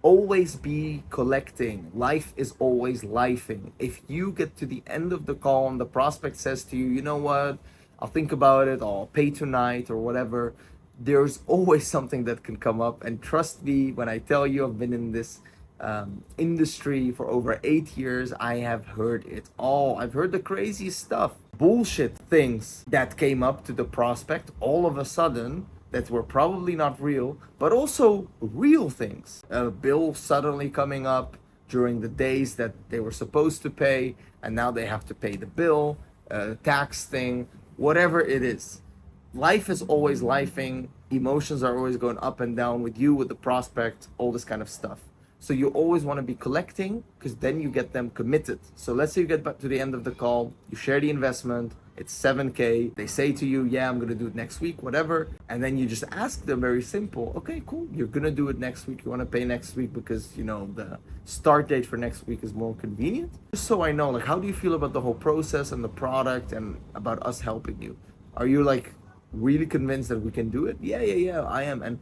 always be collecting. Life is always lifing. If you get to the end of the call and the prospect says to you, you know what, I'll think about it, I'll pay tonight or whatever, there's always something that can come up. And trust me when I tell you, I've been in this industry for over 8 years. I have heard it all. I've heard the craziest stuff, bullshit things that came up to the prospect all of a sudden that were probably not real, but also real things. A bill suddenly coming up during the days that they were supposed to pay, and now they have to pay the bill, tax thing, whatever it is. Life is always lifing. Emotions are always going up and down with you, with the prospect, all this kind of stuff. So you always want to be collecting because then you get them committed. So let's say you get back to the end of the call, you share the investment, it's 7K. They say to you, yeah, I'm going to do it next week, whatever. And then you just ask them very simple, okay, cool. You're going to do it next week. You want to pay next week because, you know, the start date for next week is more convenient. Just so I know, like, how do you feel about the whole process and the product and about us helping you? Are you like really convinced that we can do it? Yeah, I am. And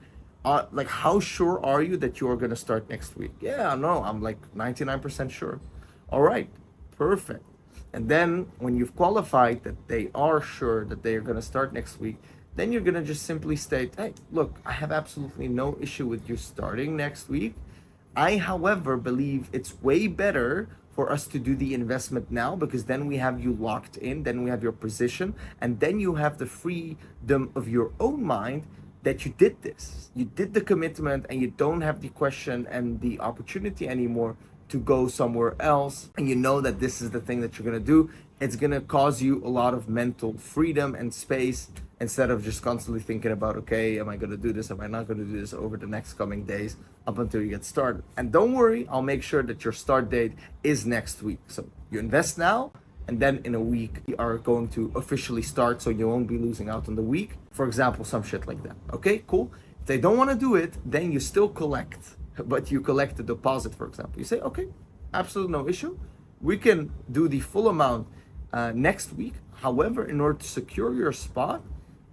like, how sure are you that you're gonna start next week? Yeah, no, I'm like 99% sure. All right, perfect. And then when you've qualified that they are sure that they are gonna start next week, then you're gonna just simply state, hey, look, I have absolutely no issue with you starting next week. I, however, believe it's way better for us to do the investment now because then we have you locked in, then we have your position, and then you have the freedom of your own mind that you did this. You did the commitment and you don't have the question and the opportunity anymore to go somewhere else. And you know that this is the thing that you're gonna do. It's gonna cause you a lot of mental freedom and space instead of just constantly thinking about, okay, am I gonna do this? Am I not gonna do this over the next coming days up until you get started? And don't worry, I'll make sure that your start date is next week. So you invest now, and then in a week you are going to officially start, so you won't be losing out on the week. For example, some shit like that. Okay, cool. If they don't want to do it, then you still collect, but you collect the deposit, for example. You say, okay, absolutely no issue. We can do the full amount next week. However, in order to secure your spot,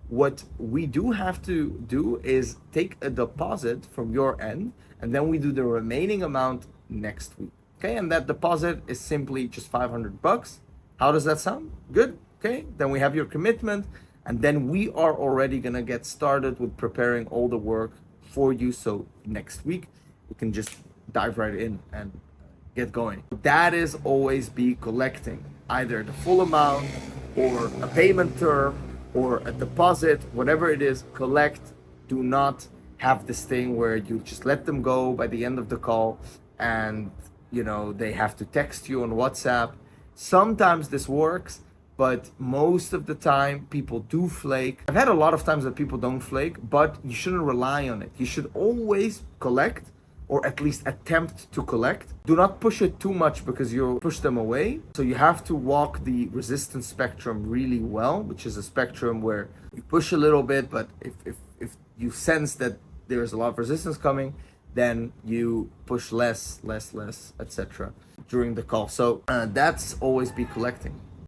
what we do have to do is take a deposit from your end, and then we do the remaining amount next week. Okay, and that deposit is simply just $500. How does that sound? Good? Okay, then we have your commitment, and then we are already gonna get started with preparing all the work for you. So next week, we can just dive right in and get going. That is always be collecting either the full amount or a payment term or a deposit, whatever it is, collect. Do not have this thing where you just let them go by the end of the call and, you know, they have to text you on WhatsApp. Sometimes this works, but most of the time people do flake. I've had a lot of times that people don't flake, but you shouldn't rely on it. You should always collect, or at least attempt to collect. Do not push it too much because you'll push them away. So you have to walk the resistance spectrum really well, which is a spectrum where you push a little bit, but if you sense that there's a lot of resistance coming, then you push less, etc. during the call. So that's always be collecting.